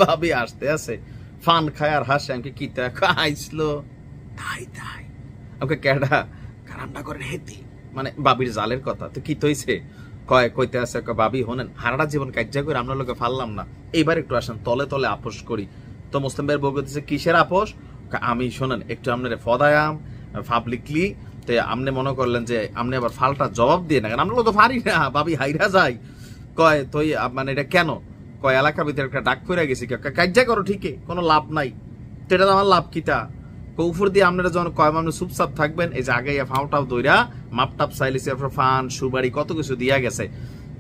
ভাবি আসতে আছে ফান খায় আর হাসে, আমাকে কি আইসলো তাই তাই আমাকে ক্যাডা রান্না করেন হেতি, মানে বাবির জালের কথা। তো কি তৈছে কয় কইতে আছে বাবি হনেন হারাটা জীবন কাজ্যা করে আমরা লোকে ফাললাম না, এইবার একটু আসেন তলে তলে আপোষ করি। তো মুসলিম ভাইয়ের বউ করতেছে কিসের আপোষ? আমি শোনেন একটু আপনার ফদায়াম পাবলিকলি, তো আপনি মনে করলেন যে আপনি আবার ফালটা জবাব দিয়ে না, আমরা তো পারি না, ভাবি হাইরা যাই। কয় তুই মানে এটা কেন? কয় এলাকার ভিতরে একটা ডাক করে গেছি, কাজ্যা করো ঠিকই, কোনো লাভ নাই। তো এটা আমার লাভ কিটা? কৌফুর দিয়ে আপনারা যখন কয় মানুষ চুপচাপ থাকবেন, এই যে আগে ফাউটাও দইরা মাপটাপ চাইলেছি, ফান সুবাড়ি কত কিছু দিয়া গেছে।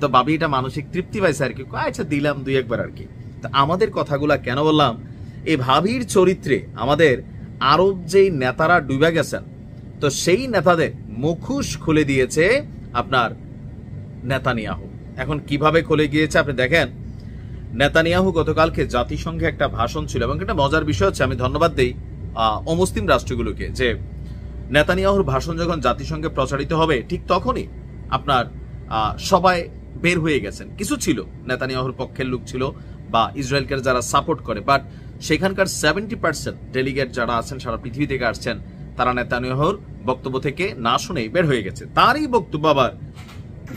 তো ভাবি এটা মানসিক তৃপ্তি পাইছে আর কি, আচ্ছা দিলাম দুই একবার আর কি। তো আমাদের কথাগুলা কেন বললাম, এই ভাবির চরিত্রে আমাদের আরব যেই নেতারা ডুবে গেছেন, তো সেই নেতাদের মুখোশ খুলে দিয়েছে আপনার নেতানিয়াহু। এখন কিভাবে খুলে গিয়েছে আপনি দেখেন। নেতানিয়াহু গতকালকে জাতিসংঘে একটা ভাষণ ছিল, এবং একটা মজার বিষয় হচ্ছে, আমি ধন্যবাদ দেই অমুসলিম রাষ্ট্রগুলোকে, যে নেতানিয়াহুর ভাষণ যখন জাতিসংঘে প্রচারিত হবে ঠিক তখনই আপনার সবাই বের হয়ে গেছেন। কিছু ছিল নেতানিয়াহুর পক্ষের লোক ছিল বা ইসরায়েলকে যারা সাপোর্ট করে, বাট সেখানকার 70% ডেলিগেট যারা আছেন সারা পৃথিবী থেকে আসছেন, তারা নেতানিয়াহুর বক্তব্য থেকে না শুনেই বের হয়ে গেছে। তারই বক্তব্য আবার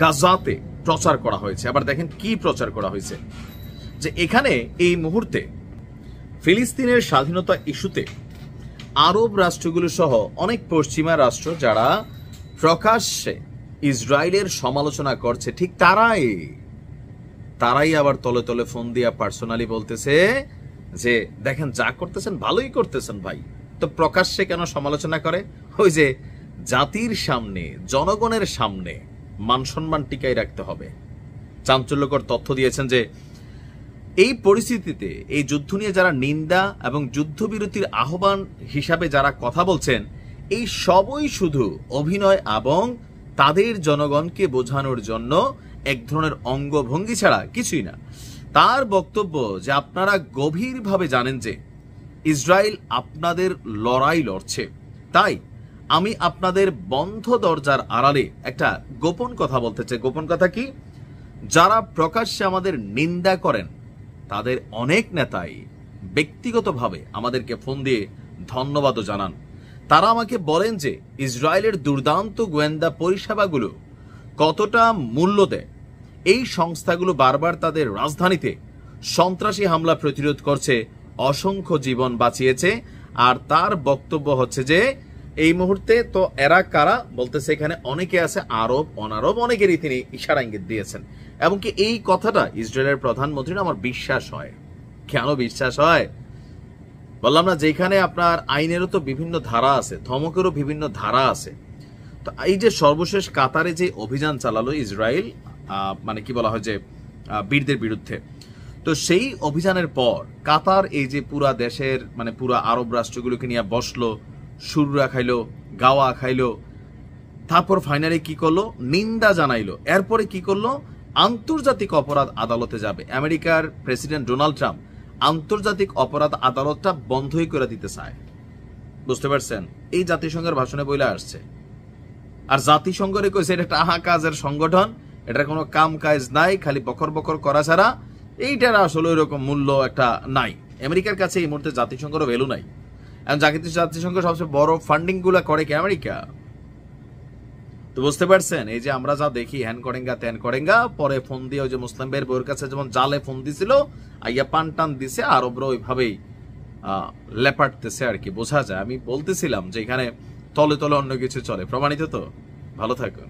গাজাতে প্রচার করা হয়েছে। আবার দেখেন কি প্রচার করা হয়েছে, যে এখানে এই মুহূর্তে ফিলিস্তিনের স্বাধীনতা ইস্যুতে আরব রাষ্ট্রগুলো সহ অনেক পশ্চিমা রাষ্ট্র যারা প্রকাশ্যে ইসরায়েলের সমালোচনা করছে, ঠিক তারাই আবার তলে তলে ফোন দিয়া পার্সোনালি বলতেছে যে দেখেন যা করতেছেন ভালোই করতেছেন ভাই, তো প্রকাশ্যে কেন সমালোচনা করে? ওই যে জাতির সামনে, জনগণের সামনে মান সম্মান টিকাই রাখতে হবে। চাঞ্চল্যকর তথ্য দিয়েছেন যে এই পরিস্থিতিতে এই যুদ্ধ নিয়ে যারা নিন্দা এবং যুদ্ধবিরতির আহ্বান হিসাবে যারা কথা বলছেন, এই সবই শুধু অভিনয় এবং তাদের জনগণকে বোঝানোর জন্য এক ধরনের অঙ্গভঙ্গি ছাড়া কিছুই না। তার বক্তব্য যে আপনারা গভীরভাবে জানেন যে ইসরায়েল আপনাদের লড়াই লড়ছে, তাই আমি আপনাদের বন্ধ দরজার আড়ালে একটা গোপন কথা বলতে চাই। গোপন কথা কি? যারা প্রকাশ্যে আমাদের নিন্দা করেন তাদের অনেক নেতাই ব্যক্তিগতভাবে আমাদেরকে ফোন দিয়ে ধন্যবাদও জানান। তারা আমাকে বলেন যে ইসরায়েলের দুর্দান্ত গোয়েন্দা পরিষেবাগুলো কতটা মূল্য দেয়। এই সংস্থাগুলো বারবার তাদের রাজধানীতে সন্ত্রাসী হামলা প্রতিরোধ করছে, অসংখ্য জীবন বাঁচিয়েছে। আর তার বক্তব্য হচ্ছে যে এই মুহূর্তে তো এরা কারা বলতেছে, এখানে অনেকে আছে আরব অনারব, অনেকেরই তিনি ইশারা ইঙ্গিত দিয়েছেন। এমনকি এই কথাটা ইসরায়েলের প্রধানমন্ত্রীর আমার বিশ্বাস হয়। কেন বিশ্বাস হয় বললাম না, যেখানে আপনার আইনেরও তো বিভিন্ন ধারা আছে, ধমকেরও বিভিন্ন ধারা আছে। তো এই যে সর্বশেষ কাতারে যে অভিযান চালালো ইসরায়েল, মানে কি বলা হয় যে বীরদের বিরুদ্ধে, তো সেই অভিযানের পর কাতার এই যে পুরা দেশের মানে পুরা আরব রাষ্ট্রগুলোকে নিয়ে বসলো, সুররা খাইলো, গাওয়া খাইলো, তারপর ফাইনালি কি করলো, নিন্দা জানাইলো। এরপরে কি করলো, আন্তর্জাতিক অপরাধ আদালতে যাবে। আমেরিকার প্রেসিডেন্ট ডোনাল্ড ট্রাম্প আন্তর্জাতিক অপরাধ আদালতটা বন্ধই করে দিতে চায়। বুঝতে পারছেন? এই জাতিসংঘের ভাষণে বলে আসছে। আর জাতিসংঘের কইছে এটা একটা আহা কাজের সংগঠন, এটার কোনো কাম কাজ নাই, খালি বকর বকর করা ছাড়া এইটার আসলে ওইরকম মূল্য একটা নাই। আমেরিকার কাছে এই মুহূর্তে জাতিসংঘের ভ্যালু নাই। এখন জাতিসংঘ সবচেয়ে বড় ফান্ডিং গুলা করে কি আমেরিকা। তো বুঝতে পারছেন, এই যে আমরা যা দেখি হ্যান করেঙ্গা ত্যান করেঙ্গা, পরে ফোন দিয়ে ওই যে মুসলিম ভাইয়ের বউয়ের কাছে যেমন জালে ফোন দিছিল, আইয়া পান টান দিছে, আরবরা ওইভাবেই লেপাটতেছে আর কি, বোঝা যায়। আমি বলতেছিলাম যে এখানে তলে তলে অন্য কিছু চলে, প্রমাণিত। তো ভালো থাকুন।